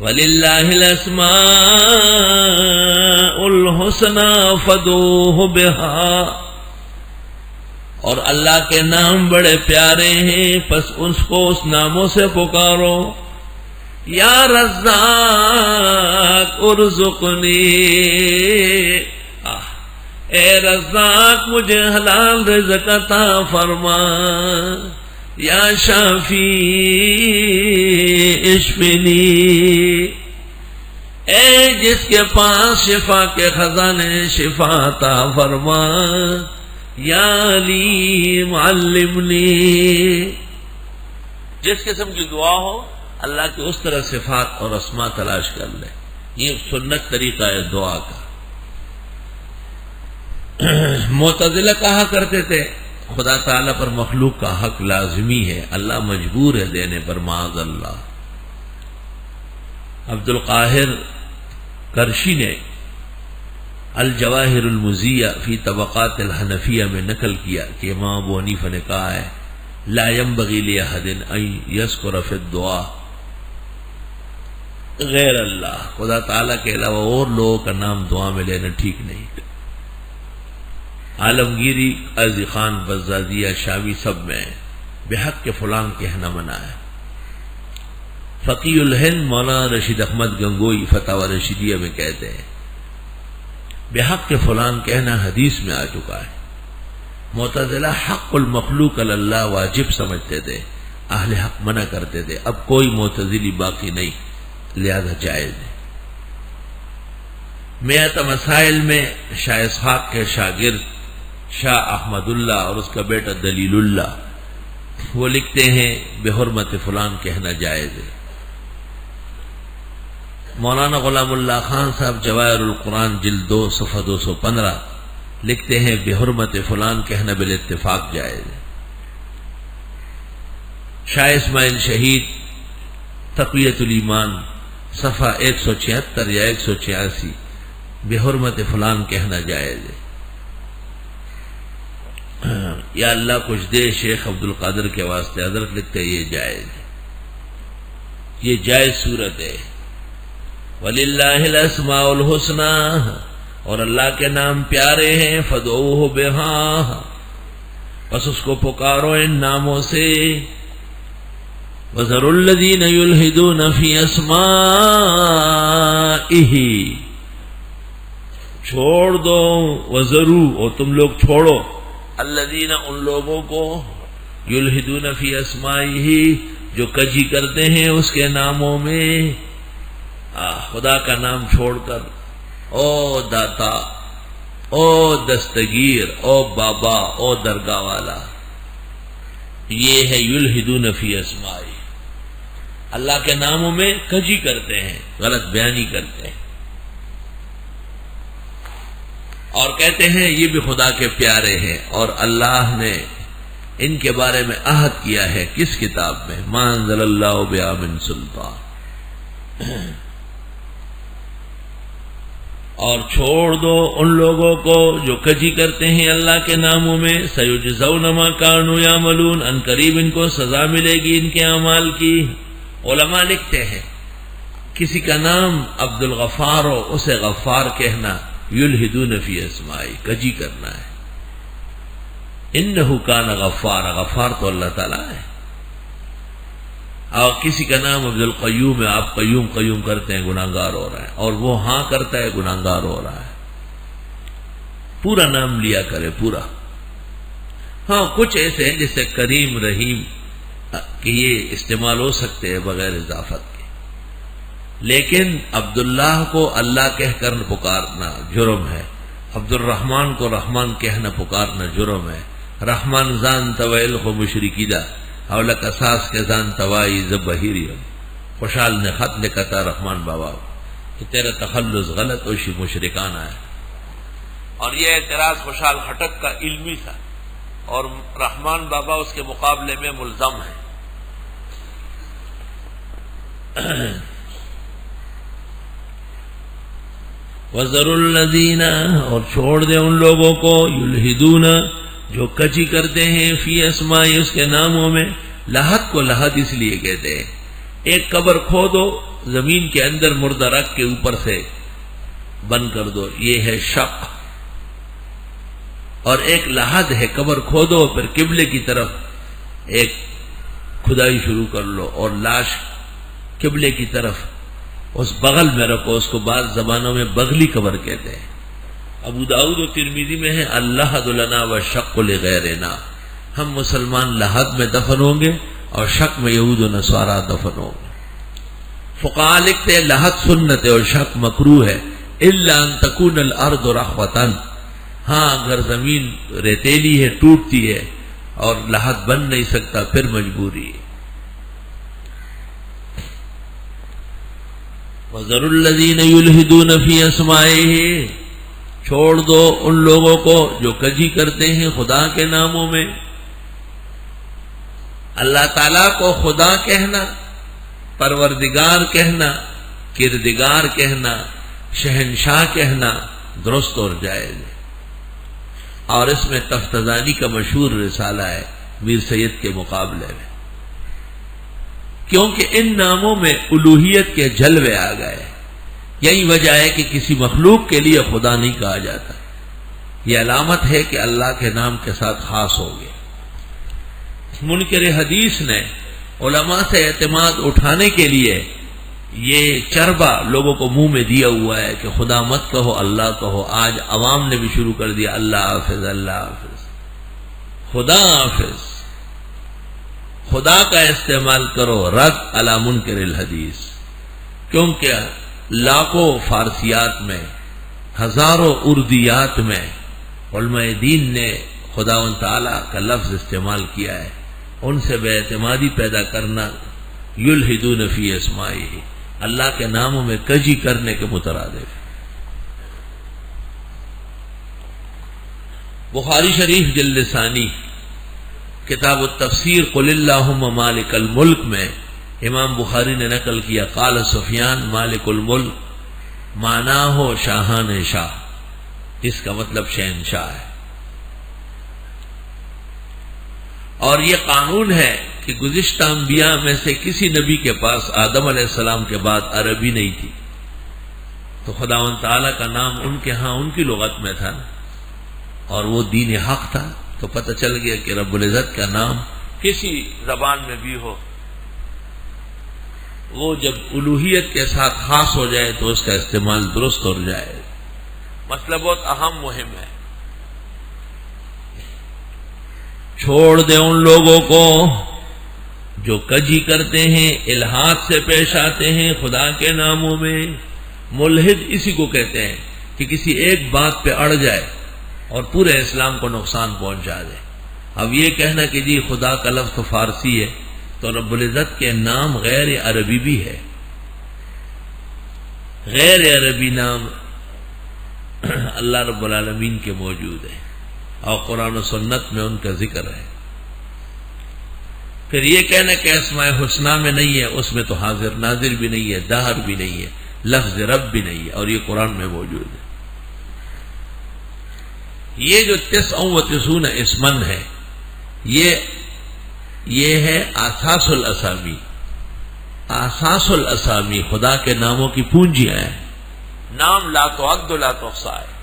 وَلِلَّهِ الْأَسْمَاءُ الْحُسْنَى فَادْعُوهُ بِهَا، اور اللہ کے نام بڑے پیارے ہیں، پس اس کو اس ناموں سے پکارو۔ یا رزاق ارزقنی، اے رزاق مجھے حلال رزق عطا فرما۔ یا شافی اشفنی، اے جس کے پاس شفا کے خزانے شفا عطا فرما۔ یا علیم علمنی، جس قسم کی دعا ہو اللہ کی اس طرح صفات اور اسماء تلاش کر لے۔ یہ سنت طریقہ ہے دعا کا۔ معتزلہ کہا کرتے تھے خدا تعالیٰ پر مخلوق کا حق لازمی ہے، اللہ مجبور ہے دینے پر، معاذ اللہ۔ عبد القاہر کرشی نے الجواہر المزیہ فی طبقات الحنفیہ میں نقل کیا کہ امام ابو حنیفہ نے کہا ہے لا ينبغی لأحد ان یذکر فی الدعاء غیر اللہ، خدا تعالیٰ کے علاوہ اور لوگوں کا نام دعا میں لینا ٹھیک نہیں۔ عالمگیری، قاضی خان، بزازیہ، شامی سب میں بحق کے فلان کہنا منع ہے۔ فقی الہند مولانا رشید احمد گنگوئی فتاوی رشیدیہ میں کہتے ہیں بحق کے فلان کہنا حدیث میں آ چکا ہے۔ معتزلہ حق المخلوق علی اللہ واجب سمجھتے تھے، اہل حق منع کرتے تھے، اب کوئی معتزلی باقی نہیں، لہذا جائز ہے۔ میت مسائل میں شاہ اسحاق کے شاگرد شاہ احمد اللہ اور اس کا بیٹا دلیل اللہ وہ لکھتے ہیں بحرمت فلان کہنا جائز ہے۔ مولانا غلام اللہ خان صاحب جواہر القرآن جلد 2 صفحہ 215 لکھتے ہیں بحرمت فلان کہنا بالاتفاق جائز ہے۔ شاہ اسماعیل شہید تقویت الایمان صفحہ 176 یا 186 بحرمت فلان کہنا جائز ہے۔ یا اللہ کچھ دے شیخ عبد القادر کے واسطے، حضرت لکھتے یہ جائز ہے، یہ جائز صورت ہے۔ وَلِلَّهِ الْأَسْمَاءُ الْحُسْنَى، اور اللہ کے نام پیارے ہیں، فَادْعُوهُ بِهَا، بس اس کو پکارو ان ناموں سے۔ وَذَرُوا الَّذِينَ يُلْحِدُونَ فِي أَسْمَائِهِ، چھوڑ دو، وَذَرُوا، اور تم لوگ چھوڑو، الذین ان لوگوں کو، یلحدون فی اسمائہ جو کجی کرتے ہیں اس کے ناموں میں، خدا کا نام چھوڑ کر او داتا، او دستگیر، او بابا، او درگاہ والا، یہ ہے یلحدون فی اسمائہ، اللہ کے ناموں میں کجی کرتے ہیں، غلط بیانی کرتے ہیں، اور کہتے ہیں یہ بھی خدا کے پیارے ہیں، اور اللہ نے ان کے بارے میں عہد کیا ہے کس کتاب میں؟ ما انزل اللہ بہا من سلطان۔ اور چھوڑ دو ان لوگوں کو جو کجی کرتے ہیں اللہ کے ناموں میں، سیجزون ما کانوا یعملون، ان قریب ان کو سزا ملے گی ان کے اعمال کی۔ علماء لکھتے ہیں کسی کا نام عبد الغفار ہو اسے غفار کہنا یلحدون فی اسمائی، کجی کرنا ہے۔ انہ کان غفار، غفار تو اللہ تعالیٰ ہے۔ اور کسی کا نام عبد القیوم ہے، آپ قیوم قیوم کرتے ہیں گناہگار ہو رہا ہے، اور وہ ہاں کرتا ہے گناہگار ہو رہا ہے۔ پورا نام لیا کرے پورا۔ ہاں کچھ ایسے ہیں جیسے کریم، رحیم کہ یہ استعمال ہو سکتے ہیں بغیر اضافت کے، لیکن عبداللہ کو اللہ کہہ کر پکارنا جرم ہے، عبد الرحمن کو رحمان کہنا پکارنا جرم ہے۔ رحمان زان طویل کو مشرکی دا اولک اساس کے زان توائی زبہیری، خوشحال نے خط لکھا تھا رحمان بابا کہ تیرا تخلص غلط ہوشی مشرکانہ ہے، اور یہ اعتراض خوشحال خٹک کا علمی تھا، اور رحمان بابا اس کے مقابلے میں ملزم ہے۔ وَذَرُوا الَّذِينَ، اور چھوڑ دے ان لوگوں کو، یلحدون جو کجی کرتے ہیں، فی اسمائی اس کے ناموں میں۔ لحد کو لحد اس لیے کہتے ہیں، ایک قبر کھودو زمین کے اندر مردہ رکھ کے اوپر سے بند کر دو، یہ ہے شق. اور ایک لحد ہے، قبر کھودو پھر قبلے کی طرف ایک کھدائی شروع کر لو اور لاش قبلے کی طرف اس بغل میں رکھو. اس کو بعض زبانوں میں بغلی قبر کہتے ہیں. ابو داؤد و ترمذی میں ہے اللحد لنا والشق لغیرنا، ہم مسلمان لحد میں دفن ہوں گے اور شق میں یہود و نصارا دفن ہوں گے. فقہاء لکھتے ہیں لحد سنت ہے اور شق مکروہ ہے، الا ان تکون الارض رخوۃ، ہاں اگر زمین ریتیلی ہے، ٹوٹتی ہے اور لحد بن نہیں سکتا پھر مجبوری ہے. وَذَرُوا الَّذِينَ يُلْحِدُونَ فِي أَسْمَائِهِ، چھوڑ دو ان لوگوں کو جو کجی کرتے ہیں خدا کے ناموں میں. اللہ تعالیٰ کو خدا کہنا، پروردگار کہنا، کردگار کہنا، شہنشاہ کہنا درست اور جائز ہے. اور اس میں تفتزانی کا مشہور رسالہ ہے میر سید کے مقابلے میں، کیونکہ ان ناموں میں الوہیت کے جلوے آ گئے. یہی وجہ ہے کہ کسی مخلوق کے لیے خدا نہیں کہا جاتا. یہ علامت ہے کہ اللہ کے نام کے ساتھ خاص ہو گیا. منکر حدیث نے علماء سے اعتماد اٹھانے کے لیے یہ چربا لوگوں کو منہ میں دیا ہوا ہے کہ خدا مت کہو، اللہ کہو. آج عوام نے بھی شروع کر دیا اللہ حافظ، اللہ حافظ، خدا حافظ. خدا کا استعمال کرو رد علی منکر الحدیث، کیونکہ لاکھوں فارسیات میں، ہزاروں اردیات میں علماء دین نے خدا و تعالیٰ کا لفظ استعمال کیا ہے. ان سے بے اعتمادی پیدا کرنا یلحدون فی اسمائہ، اللہ کے ناموں میں کجی کرنے کے مترادف. بخاری شریف جلد ثانی کتاب التفسیر قل اللہم مالک الملک میں امام بخاری نے نقل کیا قال سفیان مالک الملک معنی ہو شاہان شاہ، اس کا مطلب شہنشاہ ہے. اور یہ قانون ہے کہ گزشتہ انبیاء میں سے کسی نبی کے پاس آدم علیہ السلام کے بعد عربی نہیں تھی، تو خداوند تعالیٰ کا نام ان کے ہاں ان کی لغت میں تھا اور وہ دین حق تھا. تو پتہ چل گیا کہ رب العزت کا نام کسی زبان میں بھی ہو، وہ جب الوہیت کے ساتھ خاص ہو جائے تو اس کا استعمال درست ہو جائے. مسئلہ بہت اہم مہم ہے. چھوڑ دیں ان لوگوں کو جو کجی کرتے ہیں، الہات سے پیش آتے ہیں خدا کے ناموں میں. ملحد اسی کو کہتے ہیں کہ کسی ایک بات پہ اڑ جائے اور پورے اسلام کو نقصان پہنچا دے. اب یہ کہنا کہ جی خدا کا لفظ فارسی ہے تو رب العزت کے نام غیر عربی بھی ہے. غیر عربی نام اللہ رب العالمین کے موجود ہیں اور قرآن و سنت میں ان کا ذکر ہے. پھر یہ کہنا کہ اسماء حسنہ میں نہیں ہے، اس میں تو حاضر ناظر بھی نہیں ہے، دہر بھی نہیں ہے، لفظ رب بھی نہیں ہے، اور یہ قرآن میں موجود ہے. یہ جو 99 اسمن ہے یہ ہے اساس الاسامی. اساس الاسامی خدا کے ناموں کی پونجیاں ہیں. نام لا تعد لا تحصى ہے.